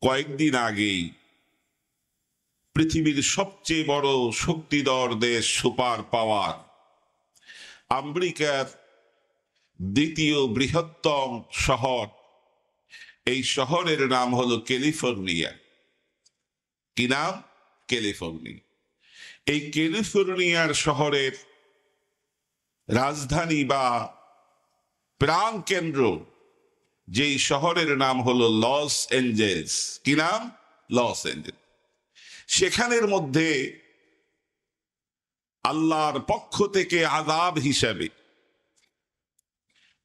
কয়েকদিন আগেই পৃথিবীর সবচেয়ে বড় শক্তিধর দেশ সুপার পাওয়ার আমেরিকার দ্বিতীয় বৃহত্তম শহর, এই শহরের নাম হলো ক্যালিফোর্নিয়া। কি নাম? ক্যালিফোর্নিয়া। এই ক্যালিফোর্নিয়ার শহরের রাজধানী বা প্রাণ কেন্দ্র যেই শহরের নাম হলো লস এঞ্জেলস। কি নাম? Los Angeles. সেখানের মধ্যে আল্লাহর পক্ষ থেকে আযাব হিসাবে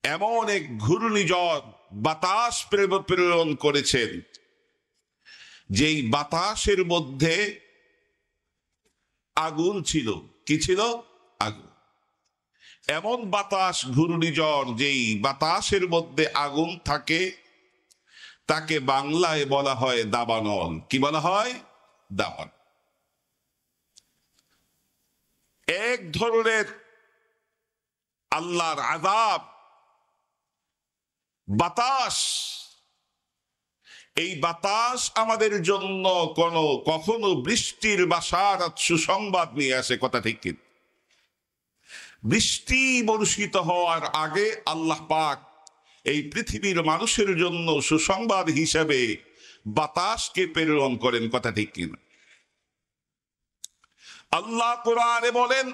এমন এক ঘূর্ণিঝড় বাতাস প্রেরণ করেছেন, যেই বাতাসের মধ্যে আগুন ছিল। কি ছিল? আগুন। এমন বাতাস, ঘূর্ণিঝড় যেই বাতাসের মধ্যে আগুন থাকে, তাকে বাংলায় বলা হয় দাবানল। কি বলা হয়? দাবানল। এক ধরনের আল্লাহর আযাব বাতাস। এই বাতাস আমাদের জন্য কখনো বৃষ্টির বাশারাত, সুসংবাদ নিয়ে আসে। কথা ঠিক কি? বৃষ্টি বর্ষিত হওয়ার আগে আল্লাহ পাক এই পৃথিবীর মানুষের জন্য সুসংবাদ হিসাবে বাতাসকে প্রেরণ করেন। কথা ঠিক কিনা? আল্লাহ কোরআনে বলেন,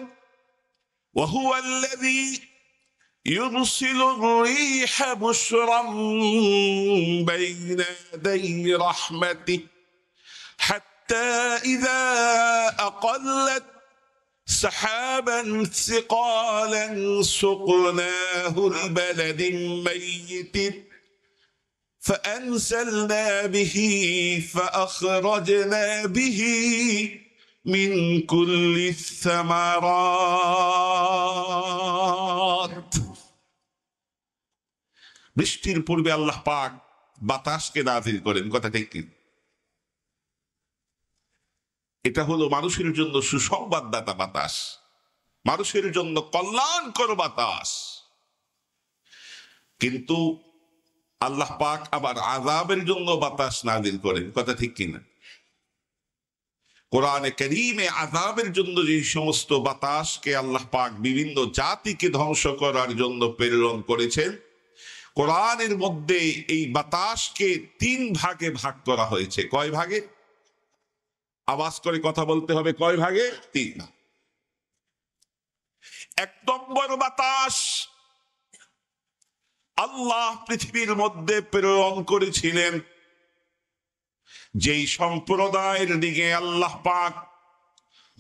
ওয়াহুয়াল্লাযী ইউরসিলুর রিহা বুশরাম বাইনা ইয়াদাই রাহমাতিহি হাত্তা ইযা আকাল্লাত سحابا ثقالا سقناه لبلد ميت فأنزلنا به فأخرجنا به من كل الثمرات। বৃষ্টির পূর্বে আল্লাহ পাক বাতাসকে নাযিল করেন। কথা ঠিক কি? এটা হলো মানুষের জন্য সুসংবাদদাতা বাতাস, মানুষের জন্য কল্যাণকর বাতাস। কিন্তু আল্লাহ পাক আবার আযাবের জন্য বাতাস নাযিল করেন। কথা ঠিক কিনা? কোরআনে কারীমে আযাবের জন্য যে সমস্ত বাতাসকে আল্লাহ পাক বিভিন্ন জাতিকে ধ্বংস করার জন্য প্রেরণ করেছেন, কোরআনের মধ্যে এই বাতাসকে 3 ভাগে ভাগ করা হয়েছে। কয় ভাগে? আওয়াজ করে কথা বলতে হবে। কয় ভাগে? 3। 1 নম্বর বাতাস আল্লাহ পৃথিবীর মধ্যে প্রেরণ করেছিলেন যেই সম্প্রদায়ের দিকে আল্লাহ পাক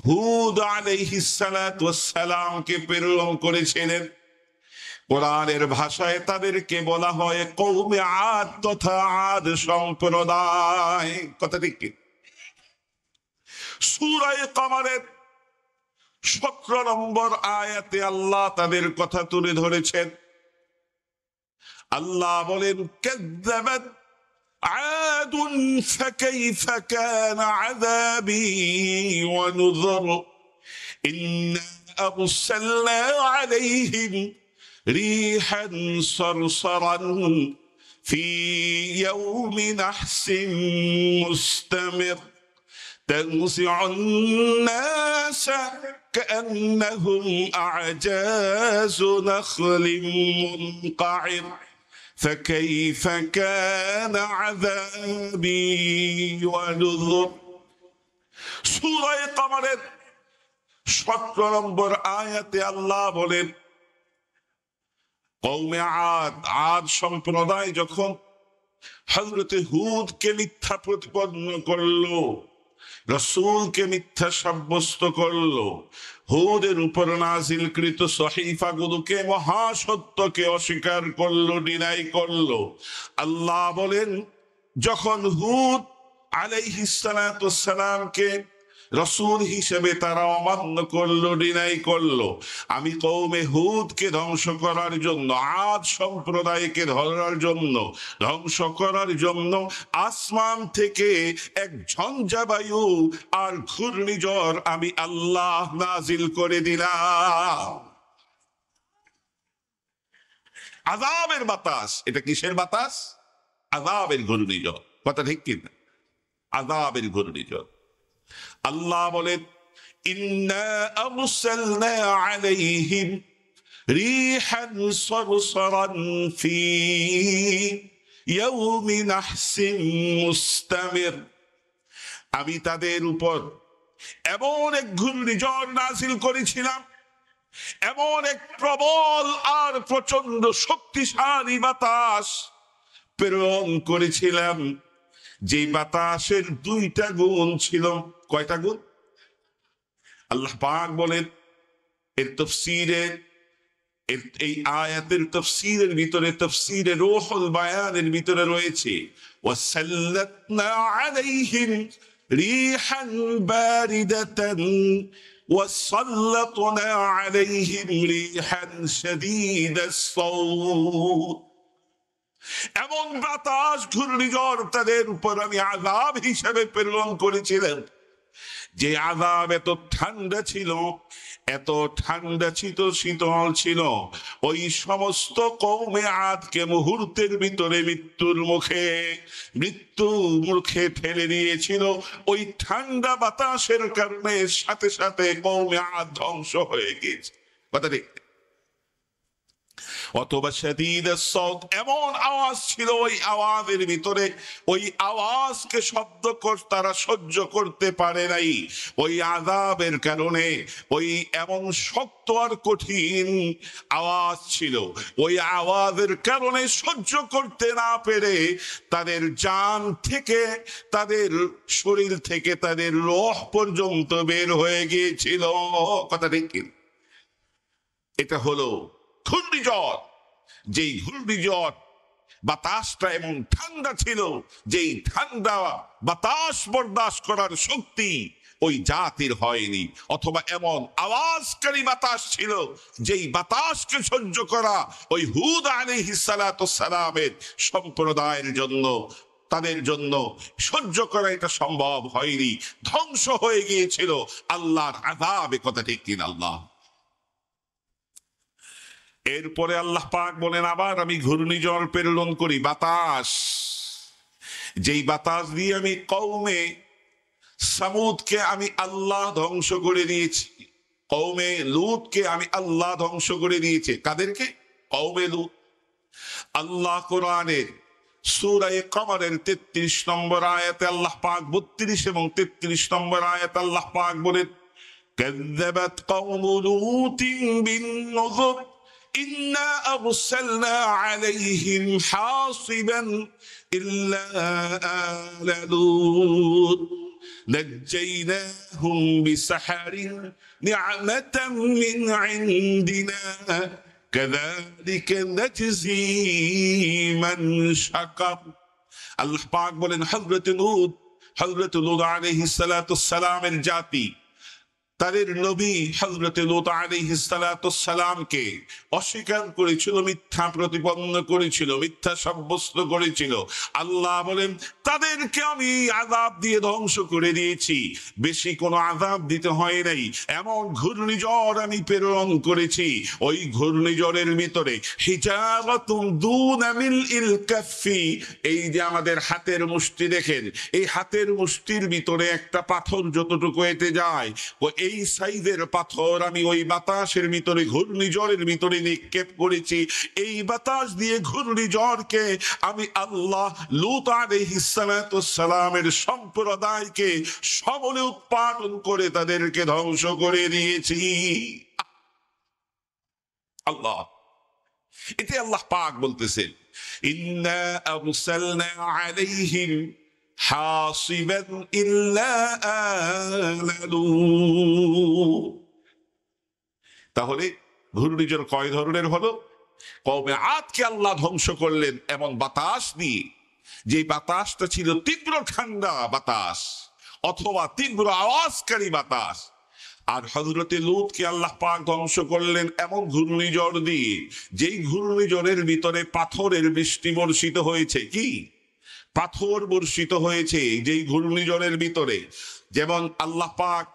হুদ আলাইহিস সালাতু ওয়াস সালামকে প্রেরণ করেছিলেন। কোরআনের ভাষায় তাদেরকে বলা হয় কওমে আদ তথা আদ সম্প্রদায়। কথা ঠিক কি? সূরা কমরের 17 নম্বর আয়াতে আল্লাহ তাদের কথা তুলে ধরেছেন। আল্লাহ বলেন, কাযযাবাত আদুন ফাকাইফা কানা আযাবি ওয়া নুযুর ইন্না আরসালনা আলাইহিম রিহান সারসারান ফি ইয়াউমি নাহসিন মুস্তামির تنزع الناس كأنهم أعجاز نخل منقعر فكيف كان عذابي ونذر। সূরা কমরের 17 নম্বর আয়াতে আল্লাহ বলেন, কওমে আদ সম্প্রদায় যখন হযরতে হুদকে মিথ্যা প্রতিপন্ন করলো, রাসূলকে মিথ্যা সাব্যস্ত করলো, হুদের উপর নাযিলকৃত সহিফাগুলোকে, মহাসত্যকে অস্বীকার করলো, ডিনাই করলো। আল্লাহ বলেন, যখন হুদ আলাইহিস সালাতু ওয়াস সালামকে রাসূল হিসেবে তারা অমান্য করলো, ডিনাই করলো, আমি কওমে হুদকে ধ্বংস করার জন্য, আদ সম্প্রদায়কে ধ্বংস করার জন্য আসমান থেকে এক ঝঞ্ঝাবায়ু আর ঘূর্ণিঝড় আমি আল্লাহ নাজিল করে দিলাম। আযাবের বাতাস। এটা কিসের বাতাস? আযাবের ঘূর্ণিঝড়। কথা ঠিক কিনা? আযাবের ঘূর্ণিঝড়। আল্লাহ বলেন ইন্না আরসালনা আলাইহিম রিহান সারসারান ফি ইয়াউমি নাহসিন মুস্তামির, আমি তাদের উপর এমন এক ঘূর্ণিঝড় নাযিল করেছিলাম, এমন এক প্রবল আর প্রচন্ড শক্তিশালী বাতাস প্রেরণ করেছিলাম, যে বাতাসের দুইটা গুণ ছিল। কয়টা গুণ? আল্লাহ পাক বলেন এর তাফসীরে, এই আয়াতের তাফসীরের ভিতরে, তাফসীরে রূহুল বায়ানের ভিতরে রয়েছে ওয়াসাল্লাতনা আলাইহিম রিহান বারিদাতান ওয়াসাল্লাতনা আলাইহিম রিহান শাদীদাস সাওত, এমন বাতাস ঘূর্ণিঝড় তাদের উপর আমি আযাব হিসেবে প্রেরণ করেছিলাম, যে আযাব এত ঠান্ডা ছিল, এত ঠান্ডা শীতল ছিল, ওই সমস্ত কওমে আদকে মুহূর্তের ভিতরে মৃত্যুর মুখে ফেলে দিয়েছিল। ওই ঠান্ডা বাতাসের কারণে সাথে সাথে কওমে আদ ধ্বংস হয়ে গিয়েছে। কথা ঠিক? অথবা শাদীদাস সাওত, এমন আওয়াজ ছিল ওই আওয়াজের ভিতরে, ওই আওয়াজকে তারা সহ্য করতে পারে নাই। ওই আযাবের কারণে ওই এমন শক্ত আর কঠিন আওয়াজ ছিল, ওই আওয়াজের কারণে সহ্য করতে না পেরে তাদের জান থেকে, তাদের শরীর থেকে তাদের রূহ পর্যন্ত বের হয়ে গিয়েছিল। কথা ঠিক? এটা হলো ঘূর্ণিঝড়। যেই ঘূর্ণিঝড় বাতাসটা এমন ঠান্ডা ছিল, যেই ঠান্ডা বাতাস বরদাস্ত করার শক্তি ওই জাতির হয়নি। অথবা এমন আওয়াজকারী বাতাস ছিল, যেই বাতাসকে সহ্য করা ওই হুদ আলাইহিস সালাতু সালামের সম্প্রদায়ের জন্য, তাদের জন্য সহ্য করা এটা সম্ভব হয়নি, ধ্বংস হয়ে গিয়েছিল আল্লাহর আযাবে। কথা ঠিক কিনা? আল্লাহ এরপরে আল্লাহ পাক বলেন আবার আমি ঘূর্ণিঝড় প্রেরণ করি, বাতাস, যেই বাতাস দিয়ে আমি কওমে সামুদকে আমি আল্লাহ ধ্বংস করে দিয়েছি, কওমে লূতকে আমি আল্লাহ ধ্বংস করে দিয়েছি। কাদেরকে? কওমে লূত। আল্লাহ কোরআনের সূরা কমরের 33 নম্বর আয়াতে আল্লাহ পাক, 32 এবং 33 নম্বর আয়াতে আল্লাহ পাক বলেন কাযযাবাত কওমু লূতিন বিন-নুযুর إنا أرسلنا عليهم حاصبا إلا آل لوط نجيناهم بسحر نعمة من عندنا كذلك نجزي من شكر। আল্লাহ পাক বলেন হযরত লূত আলাইহিস সালাতুস সালামের জাতি, তাদের নবী হযরত লূত আলাইহিস সালাতুস সালামকে অস্বীকার করেছিল, মিথ্যা প্রতিপন্ন করেছিল, মিথ্যা সাব্যস্ত করেছিল। আল্লাহ বলেন তাদেরকে আমি আযাব দিয়ে ধ্বংস করে দিয়েছি, বেশি কোনো আযাব দিতে হয় নাই। এমন ঘূর্ণিঝড় আমি প্রেরণ করেছি, ওই ঘূর্ণিঝড়ের ভিতরে হিজারাতুন দুনা মিলইল কাফি, এই যে আমাদের হাতের মুষ্টি দেখেন, এই হাতের মুষ্টির ভিতরে একটা পাথর যতটুকু এঁটে যায়, এই সাইজের পাথর আমি ওই বাতাসের ভিতরে, ঘূর্ণিঝড়ের ভিতরে নিক্ষেপ করেছি। এই বাতাস দিয়ে ঘূর্ণিঝড়কে আমি আল্লাহ লূত আলাইহিস সালাতুস সালামের সম্প্রদায়কে সমূলে উৎপাদন করে তাদেরকে ধ্বংস করে দিয়েছি। আল্লাহ, এতে আল্লাহ পাক বলতেছেন ইন্না আরসালনা আলাইহিম হাসিবান ইল্লা আলা লূত। তাহলে ঘূর্ণিঝড় কয় ধরনের হলো? কওমে আদকে আল্লাহ ধ্বংস করলেন এমন বাতাস দিয়ে, যে বাতাসটা ছিল তীব্র ঠান্ডা বাতাস অথবা তীব্র আওয়াজকারী বাতাস। আর হযরতে লূতকে আল্লাহ পাক ধ্বংস করলেন এমন ঘূর্ণিঝড় দিয়ে, যেই ঘূর্ণিঝড়ের ভিতরে পাথরের বৃষ্টি বর্ষিত হয়েছে। কি পাথর বর্ষিত হয়েছে যেই ঘূর্ণিঝড়ের ভিতরে। যেমন আল্লাহ পাক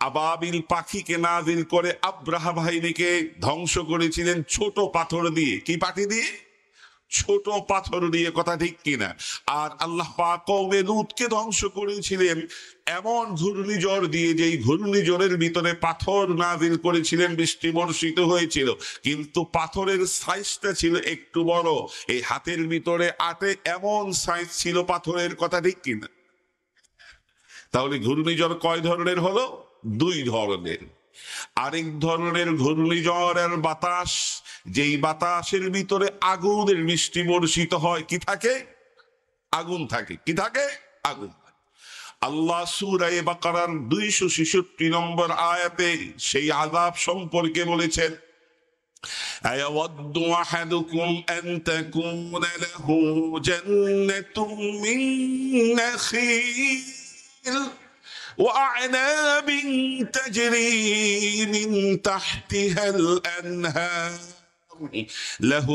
আবাবিল পাখিকে নাজিল করে আব্রাহা বাহিনীকে ধ্বংস করেছিলেন ছোট পাথর দিয়ে। কি পাখি দিয়ে? ছোট পাথর দিয়ে, কথা ঠিক কিনা? আর আল্লাহ পাক কওমে লূতকে ধ্বংস করেছিলেন এমন ঘূর্ণিঝড় দিয়ে, যেই ঘূর্ণিঝড়ের ভিতরে পাথর নাযিল করেছিলেন, বৃষ্টি বর্ষিত হয়েছিল, কিন্তু পাথরের সাইজটা ছিল একটু বড়, এই হাতের ভিতরে আটে এমন সাইজ ছিল পাথরের, কথা ঠিক কিনা? তাহলে ঘূর্ণিঝড় কয় ধরনের হলো? দুই ধরনের। আরেক ধরনের ঘূর্ণিঝড়ের বাতাস, যেই বাতাসের ভিতরে আগুনের বৃষ্টি বর্ষিত হয়, কি থাকে? আগুন থাকে। কি থাকে? আগুন। আল্লাহ সূরা বাকারার 266 নম্বর আয়াতে সেই আযাব সম্পর্কে বলেছেন, আয়াওয়াদ্দু আহাদুকুম আন তাকুনা লাহু জান্নাতুম মিন নাখিল وأعناب تجري من تحتها الأنهار له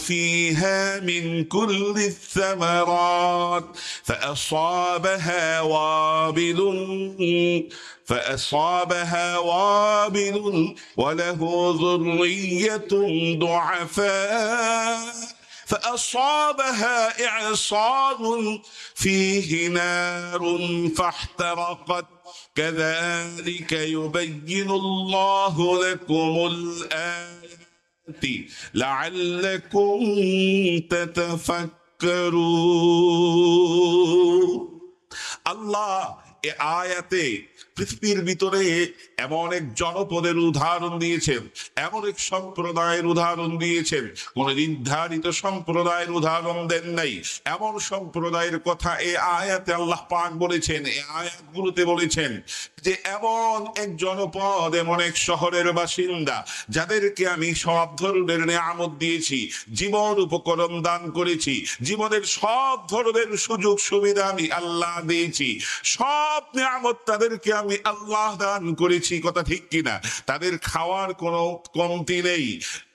فيها من كل الثمرات فأصابها وابل وله ذرية ضعفاء فأصابها إعصار فيه نار فاحترقت كذلك يبين الله لكم الآيات لعلكم تتفكرون। الله এ আয়াতে পৃথিবীর ভিতরে এমন এক জনপদের উদাহরণ দিয়েছেন, এমন এক সম্প্রদায়ের উদাহরণ দিয়েছেন, কোন নির্ধারিত সম্প্রদায়ের উদাহরণ দেন নাই। এমন সম্প্রদায়ের কথা এই আয়াতে আল্লাহ পাক বলেছেন, এই আয়াতগুলোতে বলেছেন যে এমন এক জনপদ, এমন এক শহরের বাসিন্দা, যাদেরকে আমি সব ধরনের নিয়ামত দিয়েছি, জীবন উপকরণ দান করেছি, জীবনের সব ধরনের সুযোগ সুবিধা আমি আল্লাহ দিয়েছি, সব নিয়ামত তাদেরকে আমি আল্লাহ দান করেছি, কথা ঠিক কিনা? তাদের খাওয়ার কোনো কমতি নেই।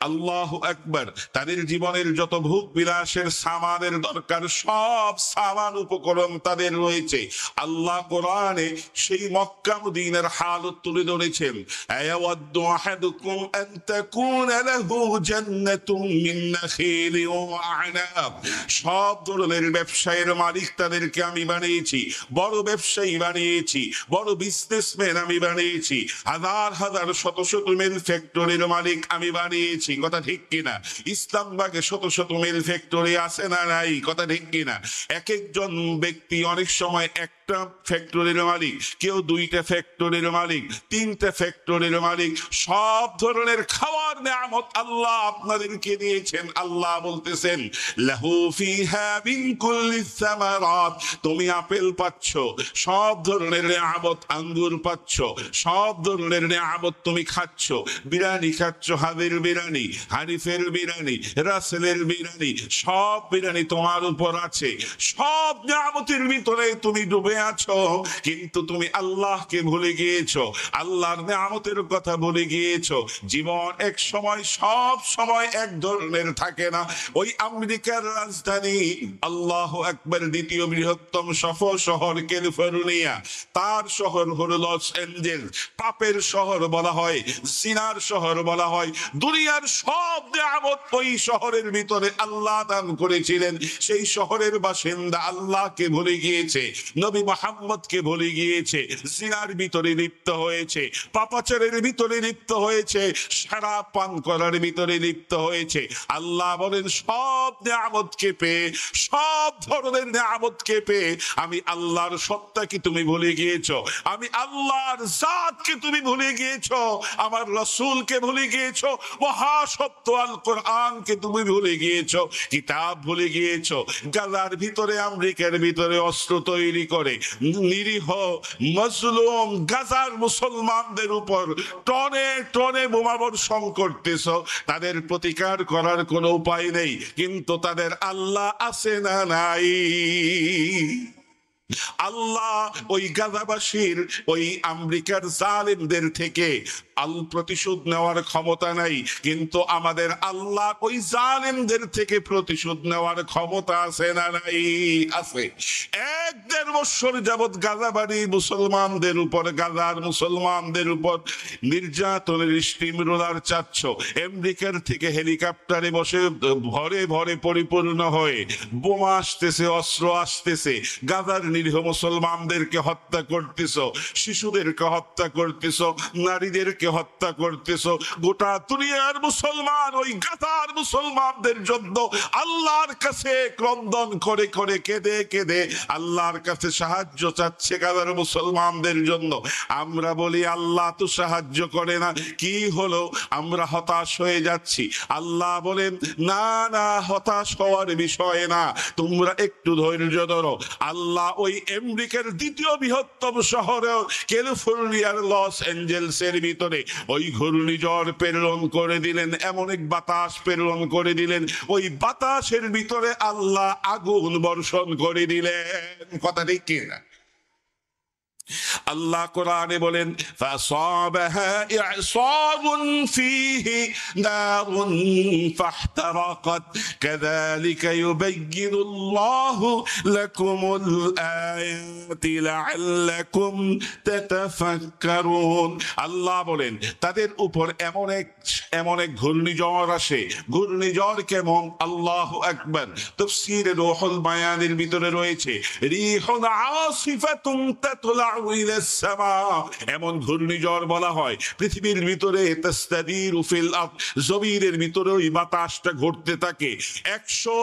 আল্লাহু আকবার। তাদের জীবনের যত ভোগ বিলাসের সামানের দরকার, সব সামান উপকরণ তাদের রয়েছে। আল্লাহ কোরআনে সেই মক্কা মদিনার হালত তুলে ধরেছেন, আয়াওয়াদ্দু আহাদুকুম আন তাকুনা লাহু জান্নাতুম মিন নাখিল ওয়া আ'নাব। সব ধরনের ব্যবসায়ের মালিক তাদেরকে আমি বানিয়েছি, বড় ব্যবসায়ী বানিয়েছি, বড় বিজনেসম্যান আমি বানিয়েছি, হাজার হাজার শত শত মিল ফ্যাক্টরির মালিক আমি বানিয়েছি, কথা ঠিক কিনা? ইসলামবাগে শত শত মিল ফ্যাক্টরি আছে না নাই, কথা ঠিক কিনা? এক একজন ব্যক্তি অনেক সময় একটা ফ্যাক্টরির মালিক, কেউ দুইটা ফ্যাক্টরির মালিক, তিনটা ফ্যাক্টরির মালিক। সব ধরনের খাওয়ার নিয়ামত আল্লাহ আপনাদেরকে দিয়েছেন। আল্লাহ বলতেছেন, লাহু ফিহা মিন কুল্লি সামারাত। তুমি আপেল পাচ্ছ, সব ধরনের নিয়ামত, আঙ্গুর পাচ্ছ, সব ধরনের নিয়ামত তুমি খাচ্ছ, বিরিয়ানি খাচ্ছ, হাবির বিরিয়ানি, হানিফের বিরিয়ানি, রাসেলের বিরিয়ানি, সব বিরিয়ানি তোমার উপর আছে। সব নিয়ামতের ভিতরে তুমি ডুবে আছো, কিন্তু তুমি আল্লাহকে ভুলে গিয়েছো, আল্লাহর নিয়ামতের কথা ভুলে গিয়েছো। জীবন এক সময়, সব সময় এক ধরনের থাকে না। ওই আমেরিকার রাজধানী, আল্লাহু আকবার, দ্বিতীয় বৃহত্তম শহর ক্যালিফোর্নিয়া, তার শহর হলো লস অ্যাঞ্জেলস। পাপের শহর বলা হয়, জিনার শহর বলা হয়। দুনিয়ার সব নিয়ামত ওই শহরের ভিতরে আল্লাহ দান করেছিলেন। সেই শহরের বাসিন্দা আল্লাহকে ভুলে গিয়েছে, নবী মুহাম্মদকে ভুলে গিয়েছে, জিনার ভিতরে লিপ্ত হয়েছে, পাপাচারের ভিতরে লিপ্ত হয়েছে, শরাব পান করার ভিতরে লিপ্ত হয়েছে। আল্লাহ বলেন, সব নিয়ামতকে পেয়ে, সব ধরনের নিয়ামতকে পেয়ে আমি আল্লাহর সত্তাকে তুমি ভুলে গিয়েছো, আমি আল্লাহর জাতকে তুমি ভুলে গিয়েছো, আমার রাসূলকে ভুলে গিয়েছো, মহাসত্য আল কোরআনকে তুমি ভুলে গিয়েছো, কিতাব ভুলে গিয়েছো। গাজার ভিতরে, আমেরিকার ভিতরে অস্ত্র তৈরি করে নিরীহ মজলুম গাজার মুসলমানদের উপর টনে টনে বোমাবর্ষণ করতেছ। তাদের প্রতিকার করার কোনো উপায় নেই, কিন্তু তাদের আল্লাহ আছে না নাই? আল্লাহ ওই গাজাবাসীর, ওই আমেরিকার জালেমদের থেকে প্রতিশোধ নেওয়ার ক্ষমতা নাই, কিন্তু আমাদের আল্লাহ ওই জালেমদের থেকে প্রতিশোধ নেওয়ার ক্ষমতা আছে না নাই? আছে। 1-1.5 বছর যাবৎ গাজাবাড়ি মুসলমানদের উপর, গাজার মুসলমানদের উপর নির্যাতনের স্টিম রোলার চাচ্ছ, আমেরিকার থেকে হেলিকপ্টারে বসে ভরে ভরে পরিপূর্ণ হয়ে বোমা আসতেছে, অস্ত্র আসতেছে, গাজার নিরীহ মুসলমানদেরকে হত্যা করতেছ, শিশুদেরকে হত্যা করতেছ, নারীদেরকে হত্যা করতেছ। গোটা দুনিয়ার মুসলমান ওই গাজার মুসলমানদের জন্য আল্লাহর কাছে ক্রন্দন করে করে কেঁদে কেঁদে আল্লাহর কাছে সাহায্য চাচ্ছে গাজার মুসলমানদের জন্য। আমরা বলি আল্লাহ তো সাহায্য করে না, কি হলো? আমরা হতাশ হয়ে যাচ্ছি। আল্লাহ বলেন না না, হতাশ হওয়ার বিষয় না, তোমরা একটু ধৈর্য ধরো। আল্লাহ ওই আমেরিকার দ্বিতীয় বৃহত্তম শহরে ক্যালিফোর্নিয়ার লস অ্যাঞ্জেলসের ভিতরে ওই ঘূর্ণিঝড় প্রেরণ করে দিলেন, এমন এক বাতাস প্রেরণ করে দিলেন, ওই বাতাসের ভিতরে আল্লাহ আগুন বর্ষণ করে দিলেন। কথা ঠিক কিনা? আল্লাহ কোরআনে বলেন ফাসাবাহা ই'সারুন ফীহি নারুন ফাহতারাকাত কাযালিকা ইউবায়্যিনুল্লাহু লাকুমুল আয়াতি লাআল্লাকুম তাতাফাক্কারুন। আল্লাহ বলেন তাদের উপর এমন এক ঘূর্ণিঝড় আসে। ঘূর্ণিঝড় কেমন? আল্লাহু আকবার। তাফসীরে রূহুল বায়ানের ভিতরে রয়েছে রিহুন আসিফাতুন তাতলা এমন ঘূর্ণিঝড় বলা হয় পৃথিবীর ভিতরে তাস্তাদিরু ফিল আরদ, জমিনের ভিতরে ওই বাতাসটা ঘুরতে থাকে 100,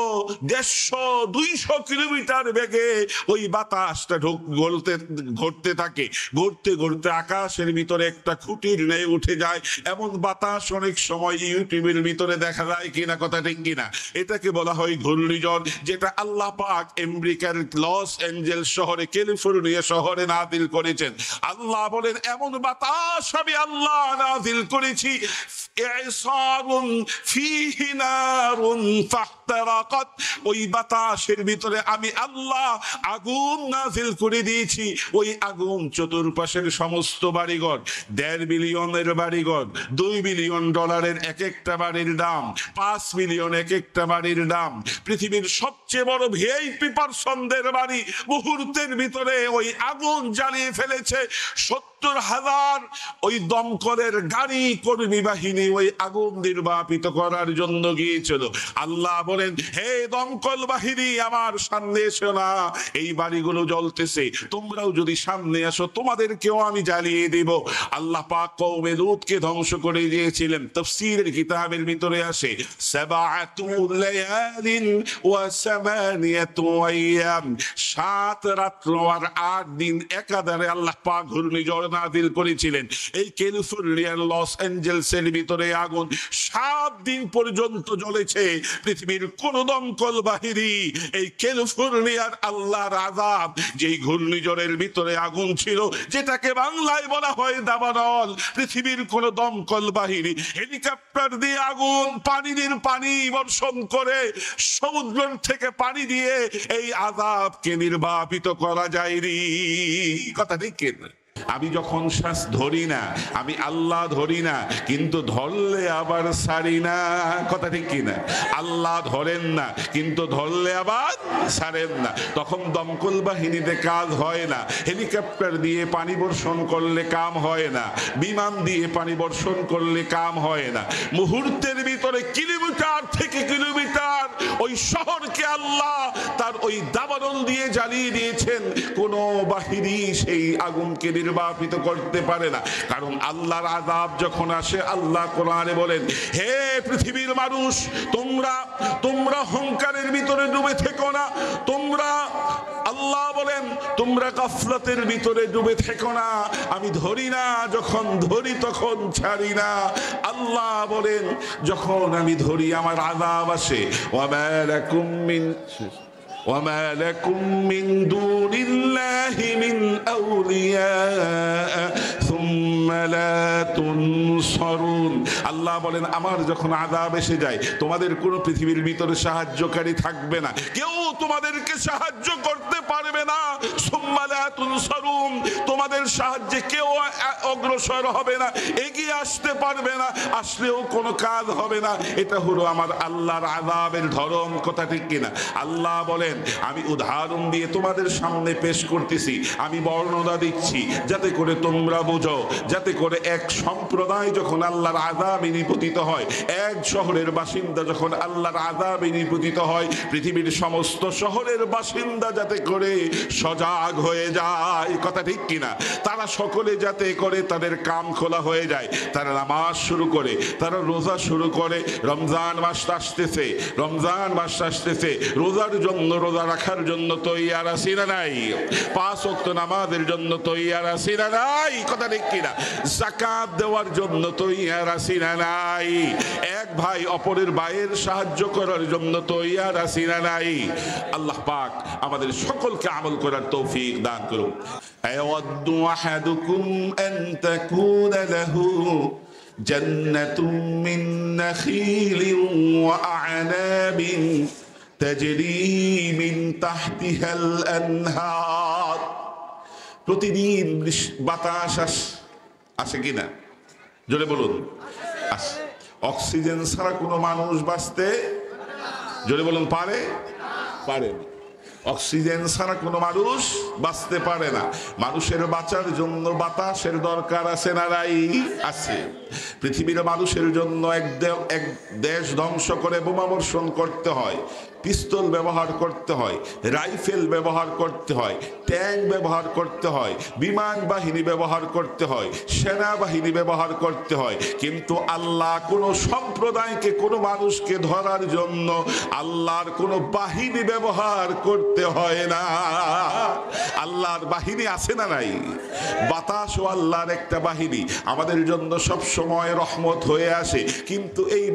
150, 200 কিলোমিটার বেগে ওই বাতাসটা ঘুরতে থাকে। ঘুরতে ঘুরতে আকাশের ভিতরে একটা খুঁটির ন্যায় উঠে যায়। এমন বাতাস অনেক সময় ইউটিউবের ভিতরে দেখা যায় কিনা, কথা ঠিক কিনা? এটাকে বলা হয় ঘূর্ণিঝড়, যেটা আল্লাহ পাক আমেরিকার লস অ্যাঞ্জেলস শহরে, ক্যালিফোর্নিয়া শহরে নাযিল করেছেন। আল্লাহ বলেন এমন বাতাস আমি আল্লাহ নাযিল করেছি, ই'সারুন ফীহি নারুন ফাহতারাকাত, ওই বাতাসের ভিতরে আমি আল্লাহ আগুন নাযিল করে দিয়েছি। ওই আগুন চতুর্পাশের সমস্ত বাড়িঘর, 1.5 বিলিয়নের বাড়িঘর, $2 বিলিয়ন এক একটা বাড়ির দাম, 5 মিলিয়ন এক একটা বাড়ির দাম, পৃথিবীর সবচেয়ে বড় ভিআইপি পার্সনদের বাড়ি মুহূর্তের ভিতরে ওই আগুন জ্বালিয়ে ফেলেছে। 70,000 ওই দমকলের গাড়ি, কর্মী বাহিনী ওই আগুন নির্বাপিত করার জন্য গিয়েছিল। আল্লাহ বলেন হে দমকল বাহিনী আমার সামনে এসো না, এই বাড়িগুলো জ্বলতেছে, তোমরাও যদি সামনে আসো তোমাদেরকেও আমি জ্বালিয়ে দেব। আল্লাহ পাক কওমে লূতকে ধ্বংস করে দিয়েছিলেন। তাফসীরের কিতাবের ভিতরে আসে 7 লায়ালিন ওয়া 8 আইয়াম, 7 রাত্র আর 8 দিন একাধারে আল্লাহ পাক ঘূর্ণিঝড় নাযিল করেছিলেন। এই ক্যালিফোর্নিয়ার লস অ্যাঞ্জেলসের ভিতরে আগুন 7 দিন পর্যন্ত জ্বলেছে। পৃথিবীর কোন দমকল বাহিনী এই ক্যালিফোর্নিয়ার আল্লাহর আযাব, যেই ঘূর্ণিঝড়ের ভিতরে আগুন ছিল, যেটাকে বাংলায় বলা হয় দাবানল, পৃথিবীর কোন দমকল বাহিনী হেলিকপ্টার দিয়ে আগুন, পানি বর্ষণ করে সমুদ্র থেকে পানি দিয়ে এই আযাবকে নির্বাপিত করা যায়নি। কথা ঠিক কিনা? আমি যখন শ্বাস ধরি না, আমি আল্লাহ ধরি না, কিন্তু ধরলে আবার ছাড়ি না। কথা ঠিক কিনা? আল্লাহ ধরেন না, কিন্তু ধরলে আবার ছাড়েন না। তখন দমকল বাহিনীতে কাজ হয় না, হেলিকপ্টার দিয়ে পানি বর্ষণ করলে কাম হয় না, বিমান দিয়ে পানি বর্ষণ করলে কাম হয় না। মুহূর্তের ভিতরে কিলোমিটার থেকে কিলোমিটার ওই শহরকে আল্লাহ তার ওই দাবানল দিয়ে জ্বালিয়ে দিয়েছেন। কোন বাহিনী সেই আগুনকে নির্বাপিত করতে পারে না। কারণ আল্লাহর আযাব যখন আসে, আল্লাহ কোরআনে বলেন হে পৃথিবীর মানুষ, তোমরা অহংকারের ভিতরে ডুবে থেকো না, আল্লাহ বলেন তোমরা গাফলাতের ভিতরে ডুবে থেকো না। আমি ধরি না, যখন ধরি তখন ছাড়ি না। আল্লাহ বলেন যখন আমি ধরি আমার আযাব আসে। وما لكم من دون الله من أولياء ثم لا تنصرون। আল্লাহ বলেন আমার যখন আযাব এসে যায়, তোমাদের কোনো পৃথিবীর ভিতরে সাহায্যকারী থাকবে না, কেউ তোমাদেরকে সাহায্য করতে পারবে না। সুম্মা লা তুনসারুন, তোমাদের সাহায্যে কেউ অগ্রসর হবে না, এগিয়ে আসতে পারবে না, আসলেও কোনো কাজ হবে না। এটা হলো আমার আল্লাহর আযাবের ধরন। কথা ঠিক কিনা? আল্লাহ বলেন আমি উদাহরণ দিয়ে তোমাদের সামনে পেশ করতেছি, আমি বর্ণনা দিচ্ছি যাতে করে তোমরা বুঝো, যাতে করে এক সম্প্রদায় যখন আল্লাহর আযাবে নিপতিত হয়, এক শহরের বাসিন্দা যখন আল্লাহর আযাবে নিপতিত হয়, পৃথিবীর সমস্ত শহরের বাসিন্দা যাতে করে সজাগ হয়ে যায়। কথা ঠিক কিনা? তারা সকলে যাতে করে তাদের কাম খোলা হয়ে যায়, তারা নামাজ শুরু করে, তারা রোজা শুরু করে। রমজান মাস আসতেছে, রমজান মাস আসতেছে, রোজার জন্য, রোজা রাখার জন্য তৈয়ার আছি না নাই? 5 ওয়াক্ত নামাজের জন্য তৈয়ার আছি না নাই? কথা ঠিক কিনা? যাকাত দেওয়ার জন্য তৈয়ার আছি না নাই? এক ভাই অপরের ভাইয়ের সাহায্য করার জন্য তৈয়ার আছি না নাই? আল্লাহ পাক আমাদের সকলকে আমল করার তৌফিক দান করুন। আয়াওয়াদু আহাদুকুম আন তাকুনা লাহু জান্নাতুম মিন নাখিলিন ওয়া আ'নাবিন তাজরি মিন তাহতিহাল আনহার। প্রতিদিন বাতাস আসে কিনা? জোরে বলুন। আসে। অক্সিজেন ছাড়া কোনো মানুষ বাঁচতে, জোরে বলুন, পারে? পারে না। অক্সিজেন ছাড়া কোনো মানুষ বাঁচতে পারে না। মানুষের বাঁচার জন্য বাতাসের দরকার আছে না নাই? আছে। পৃথিবীর মানুষের জন্য এক দেশ ধ্বংস করে বোমাবর্ষণ করতে হয়, পিস্তল ব্যবহার করতে হয়, রাইফেল ব্যবহার করতে হয়, ট্যাঙ্ক ব্যবহার করতে হয়, বিমান বাহিনী ব্যবহার করতে হয়, সেনাবাহিনী ব্যবহার করতে হয়। কিন্তু আল্লাহ কোনো সম্প্রদায়কে, কোনো মানুষকে ধরার জন্য আল্লাহর কোনো বাহিনী ব্যবহার করতে হয় না। আল্লাহর বাহিনী আছে না নাই? বাতাসও আল্লাহর একটা বাহিনী, আমাদের জন্য সব সময় রহমত হয়ে আসে, কিন্তু এই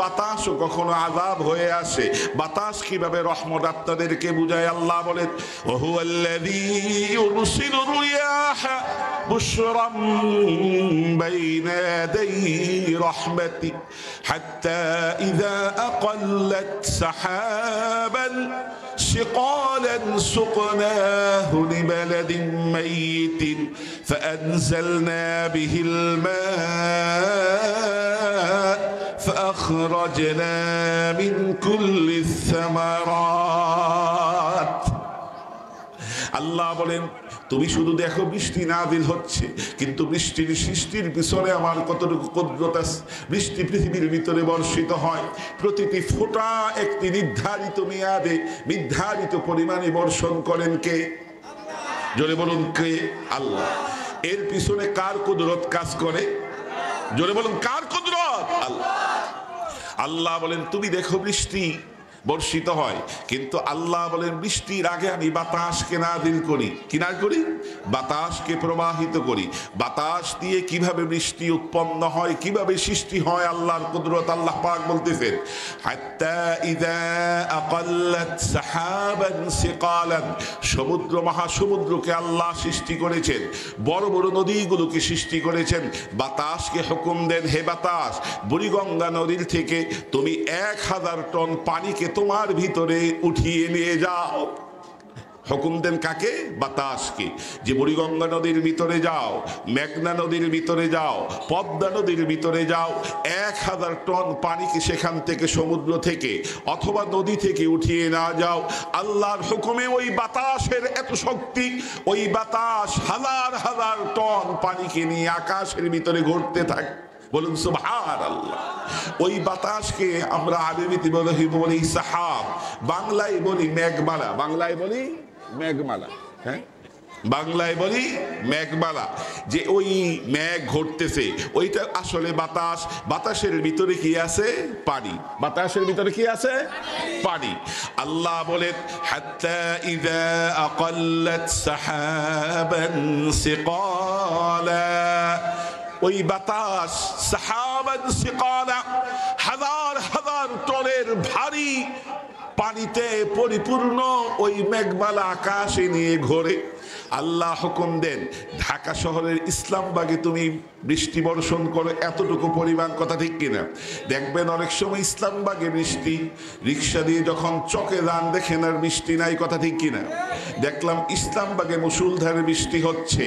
বাতাসও কখনো আযাব হয়ে আসে। বাতাস কিভাবে রহমত আপনাদেরকে বুঝায় আল্লাহ বলেন, ওহুয়াল্লাযী ইউরসিলুর রিয়াহা বুশরাম বাইনা ইয়াদাই রাহমাতি হাত্তা ইযা আকাল্লাত সাহাবান শিকালান সুকনাহু লিবালাদিন মাইয়িতিন ফাআনজালনা বিহিল মা فأخرجنا من كل الثمرات। আল্লাহ বলেন তুমি শুধু দেখো বৃষ্টি নাযিল হচ্ছে, কিন্তু বৃষ্টির সৃষ্টির পিছনে আমার কতটুকু কুদরত আছে। বৃষ্টি পৃথিবীর ভিতরে বর্ষিত হয়, প্রতিটি ফোঁটা একটি নির্ধারিত মেয়াদে, নির্ধারিত পরিমাণে বর্ষণ করেন কে? জোরে বলুন, কে? আল্লাহ। এর পিছনে কার কুদরত কাজ করে? জোরে বলুন, কার কুদরত? আল্লাহ। আল্লাহ বলেন তুমি দেখো বৃষ্টি বর্ষিত হয়, কিন্তু আল্লাহ বলেন বৃষ্টির আগে আমি বাতাসকে নাযিল করি। কি নাযিল করি? বাতাসকে প্রবাহিত করি। বাতাস দিয়ে কিভাবে বৃষ্টি উৎপন্ন হয়, কিভাবে সৃষ্টি হয়, আল্লাহর কুদরত আল্লাহ পাক বলতেছেন, হাত্তা ইযা আকাল্লাত সাহাবান সিকালান। সমুদ্র, মহাসমুদ্রকে আল্লাহ সৃষ্টি করেছেন, বড় বড় নদীগুলোকে সৃষ্টি করেছেন। বাতাসকে হুকুম দেন, হে বাতাস, বুড়িগঙ্গা নদীর থেকে তুমি 1000 টন পানিকে তোমার ভিতরে উঠিয়ে নিয়ে যাও। হুকুম দেন কাকে? বাতাসকে, যে বুড়িগঙ্গা নদীর ভিতরে যাও, মেঘনা নদীর ভিতরে যাও, পদ্মা নদীর ভিতরে যাও, 1000 টন পানিকে সেখান থেকে, সমুদ্র থেকে অথবা নদী থেকে উঠিয়ে না যাও। আল্লাহর হুকুমে ওই বাতাসের এত শক্তি, ওই বাতাস হাজার হাজার টন পানিকে নিয়ে আকাশের ভিতরে ঘুরতে থাকে। বলুন সুবহানাল্লাহ। ওই বাতাসকে আমরা আরবিতে বলি সাহাব, বাংলায় বলি মেঘমালা। বাংলায় বলি মেঘমালা, হ্যাঁ, বাংলায় বলি মেঘমালা। যে ওই মেঘ ঘটতেছে, ওইটা আসলে বাতাস। বাতাসের ভিতরে কি আছে? পানি। বাতাসের ভিতরে কি আছে? পানি। আল্লাহ বলেন হাত্তা ইযা আকাল্লাত সাহাবান সিকালা। ওই বাতাস সাহাবান সিকালা, হাজার হাজার টনের ভারী পানিতে পরিপূর্ণ ওই মেঘমালা আকাশে নিয়ে ঘোরে। আল্লাহ হুকুম দেন ঢাকা শহরের ইসলামবাগে তুমি বৃষ্টি বর্ষণ করো এতটুকু পরিমাণ, কথা ঠিক কিনা? দেখবেন অনেক সময় ইসলামবাগে বৃষ্টি, রিক্সা দিয়ে যখন চকে যান দেখেন আর বৃষ্টি নাই, কথা ঠিক কিনা? দেখলাম ইসলামবাগে মুষলধারে বৃষ্টি হচ্ছে,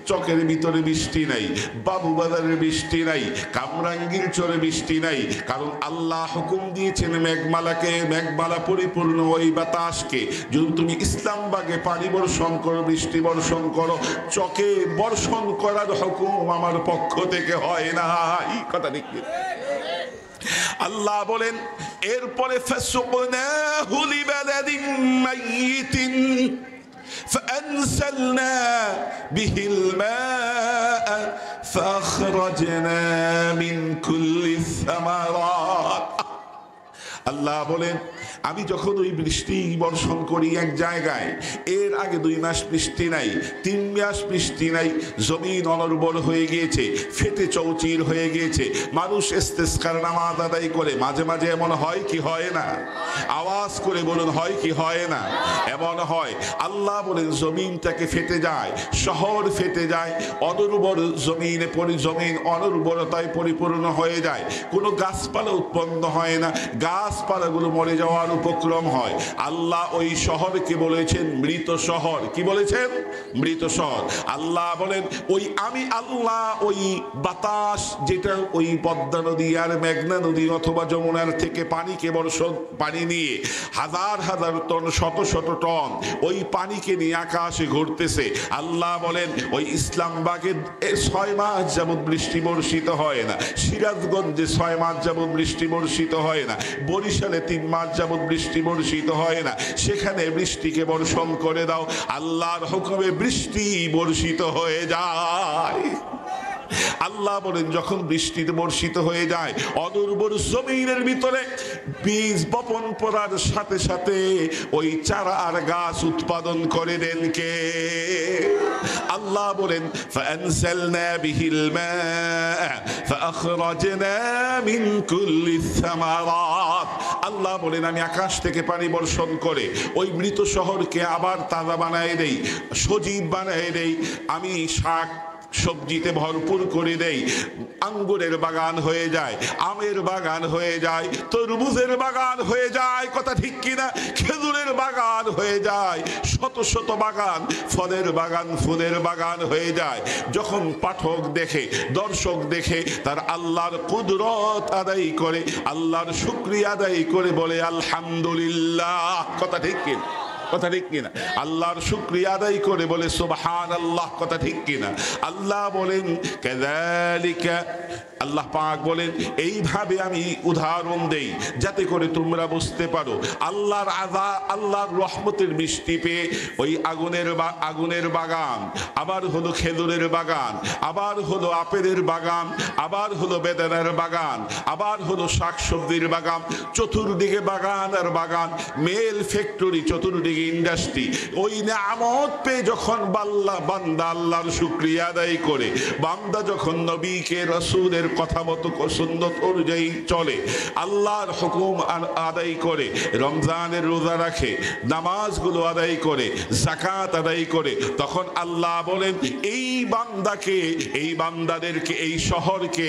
চকের ভিতরে বৃষ্টি নাই, বাবুবাজারের বৃষ্টি নাই, কামরাঙ্গীর চরে বৃষ্টি নাই। কারণ আল্লাহ হুকুম দিয়েছেন মেঘমালাকে, মেঘমালা পরিপূর্ণ ওই বাতাসকে যদি তুমি ইসলামবাগে পানি বর্ষণ করো, বৃষ্টি বর্ষণ করো, চকে বর্ষণ করার হুকুম আমার পক্ষ থেকে হয় না, এই কথা ঠিক। আল্লাহ বলেন এরপরে ফাসুকনাহু লিবালাদিন মাইয়িতিন فأنزلنا به الماء فأخرجنا من كل الثمرات। আল্লাহ বলেন আমি যখন ওই বৃষ্টি বর্ষণ করি এক জায়গায়, এর আগে 2 মাস বৃষ্টি নাই, 3 মাস বৃষ্টি নাই, জমিন অনুর্বর হয়ে গিয়েছে, ফেটে চৌচির হয়ে গিয়েছে, মানুষ ইস্তেসকার নামাজ আদায় করে, মাঝে মাঝে এমন হয় কি হয় না? আওয়াজ করে বলুন, হয় কি হয় না? এমন হয়। আল্লাহ বলেন জমিনটাকে ফেটে যায়, শহর ফেটে যায়, অনুর্বর জমিনে জমিন অনুর্বরতায় পরিপূর্ণ হয়ে যায়, কোনো গাছপালা উৎপন্ন হয় না, গাছপালাগুলো মরে যাওয়ার উপক্রম হয়। আল্লাহ ওই শহরকে বলেছেন মৃত শহর। কি বলেছেন? মৃত শহর। আল্লাহ বলেন ওই আমি আল্লাহ ওই বাতাস যেটা ওই পদ্মা নদী আর মেঘনা নদী অথবা যমুনার থেকে পানিকে পানি নিয়ে হাজার হাজার টন, শত শত টন ওই পানিকে নিয়ে আকাশে ঘুরতেছে। আল্লাহ বলেন ওই ইসলামবাগে 6 মাস যাবৎ বৃষ্টি বর্ষিত হয় না, সিরাজগঞ্জে 6 মাস যাবৎ বৃষ্টি বর্ষিত হয় না, বরিশালে 3 মাস যাবৎ বৃষ্টি বর্ষিত হয় না, সেখানে বৃষ্টিকে বর্ষণ করে দাও, আল্লাহর হুকুমে বৃষ্টি বর্ষিত হয়ে যায়। আল্লাহ বলেন যখন বৃষ্টিতে বর্ষিত হয়ে যায়, অনুর্বর জমিনের ভিতরে বীজ বপন করার সাথে সাথে ওই চারা আর গাছ উৎপাদন করে দেন কে? আল্লাহ বলেন ফাআনজালনা বিহিল মা ফাআখরাজনা মিন কুল্লি সামারাত। আল্লাহ বলেন আমি আকাশ থেকে পানি বর্ষণ করে ওই মৃত শহরকে আবার তাজা বানায় দেই, সজীব বানায় দেই, আমি শাক সবজিতে ভরপুর করে দেই, আঙ্গুরের বাগান হয়ে যায়, আমের বাগান হয়ে যায়, তরমুজের বাগান হয়ে যায়, কথা ঠিক কিনা? খেজুরের বাগান হয়ে যায়, শত শত বাগান, ফলের বাগান, ফুলের বাগান হয়ে যায়। যখন পাঠক দেখে, দর্শক দেখে, তার আল্লাহর কুদরত আদায় করে, আল্লাহর শুকরিয়া আদায় করে বলে আলহামদুলিল্লাহ, কথা ঠিক কিনা? কথা ঠিক কিনা? আল্লাহর শুকরিয়া আদায় করে বলে সুবহানাল্লাহ, কথা ঠিক কিনা? আল্লাহ বলেন কাযালিকা, আল্লাহ পাক বলেন এইভাবে আমি উদাহরণ দেই যাতে করে তোমরা বুঝতে পারো আল্লাহর আল্লাহর রহমতের বৃষ্টি পেয়ে ওই আগুনের বাগান, আবার হলো খেজুরের বাগান, আবার হলো আপেলের বাগান, আবার হলো বেদানার বাগান, আবার হলো শাকসবজির বাগান, চতুর্দিকে বাগান আর বাগান, মেল ফ্যাক্টরি, চতুর্দিকে ইন্ডাস্ট্রি। ওই নিয়ামত পেয়ে যখন বান্দা আল্লাহর শুকরিয়া আদায় করে, বান্দা যখন নবীকে রাসূলের কথা মতো সুন্নত অনুযায়ী চলে, আল্লাহর হুকুম আদায় করে, রমজানের রোজা রাখে, নামাজগুলো আদায় করে, যাকাত আদায় করে, তখন আল্লাহ বলেন এই বান্দাকে, এই বান্দাদেরকে, এই শহরকে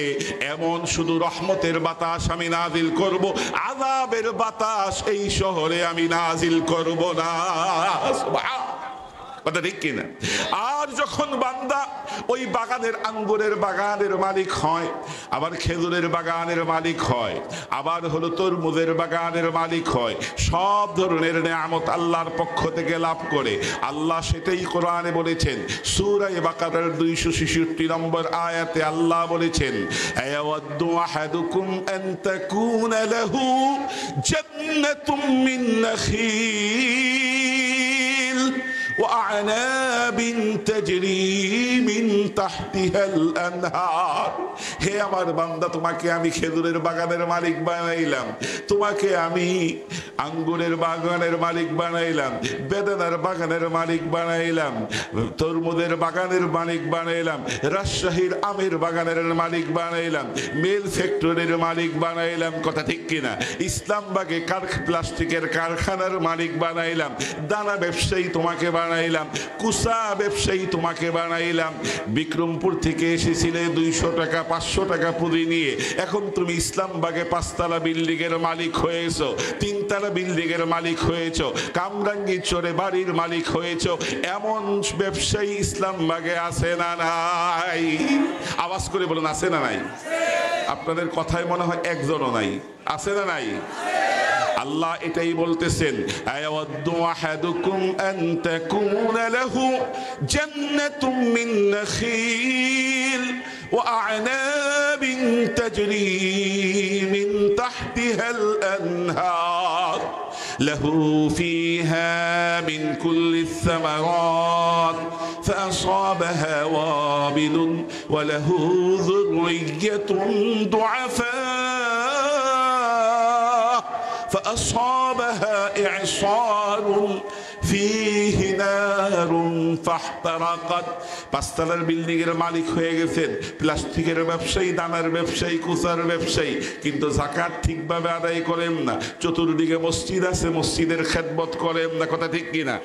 এমন শুধু রহমতের বাতাস আমি নাজিল করব, আযাবের বাতাস এই শহরে আমি নাজিল করব না। কথা ঠিক কিনা? আর যখন বান্দা ওই বাগানের, আঙ্গুরের বাগানের মালিক হয়, আবার খেজুরের বাগানের মালিক হয়, আবার হলো তরমুজের বাগানের মালিক হয়, সব ধরনের নিয়ামত আল্লাহর পক্ষ থেকে লাভ করে, আল্লাহ সেটাই কোরআনে বলেছেন। সূরা বাকারার 266 নম্বর আয়াতে আল্লাহ বলেছেন আয়াওয়াদু আহাদুকুম আন তাকুনা লাহু জান্নাতুম মিন নাখিল وأعناب تجري من تحتها الأنهار। হে আমার বান্দা, তোমাকে আমি খেজুরের বাগানের মালিক বানাইলাম, তোমাকে আমি আঙ্গুরের বাগানের মালিক বানাইলাম, বেদানার বাগানের মালিক বানাইলাম, তরমুজের বাগানের মালিক বানাইলাম, রাজশাহীর আমের বাগানের মালিক বানাইলাম, মেল ফ্যাক্টরির মালিক বানাইলাম, কথা ঠিক কিনা? ইসলামবাগে প্লাস্টিকের কারখানার মালিক বানাইলাম, দানা ব্যবসায়ী তোমাকে বানাইলাম, বানাইলাম, কুসা ব্যবসায়ী তোমাকে বানাইলাম। বিক্রমপুর থেকে এসেছিলে 200 টাকা 500 টাকা পুঁজি নিয়ে, এখন তুমি ইসলামবাগে 5 তলা বিল্ডিং এর মালিক হয়েছো, 3 তলা বিল্ডিং এর মালিক হয়েছো, কামরাঙ্গি চরে বাড়ির মালিক হয়েছো। এমন ব্যবসায়ী ইসলামবাগে আছে না নাই? আওয়াজ করে বলুন, আছে না নাই? আপনাদের কথায় মনে হয় একজনও নাই। আছে না নাই? আল্লাহ এটাই বলতেছেন, আয়াওয়াদু আহাদুকুম আন তাকুনা লাহু জান্নাতুম মিন নাখিল ওয়া আ'নাবিন তাজরি মিন তাহতিহাল আনহার লাহু ফিহা মিন কুল্লিস সামারাত فأصابها وابل وله ذرية ضعفاء فأصابها إعصار فيه نار فاحترقت। 5 তলার বিল্ডিং এর মালিক হয়ে গেছেন, প্লাস্টিকের ব্যবসায়ী, দানার ব্যবসায়ী, কুসার ব্যবসায়ী, কিন্তু যাকাত ঠিকভাবে আদায় করেন না। চতুর্দিকে মসজিদ আছে, মসজিদের খেদমত করেন না, কথা ঠিক কিনা?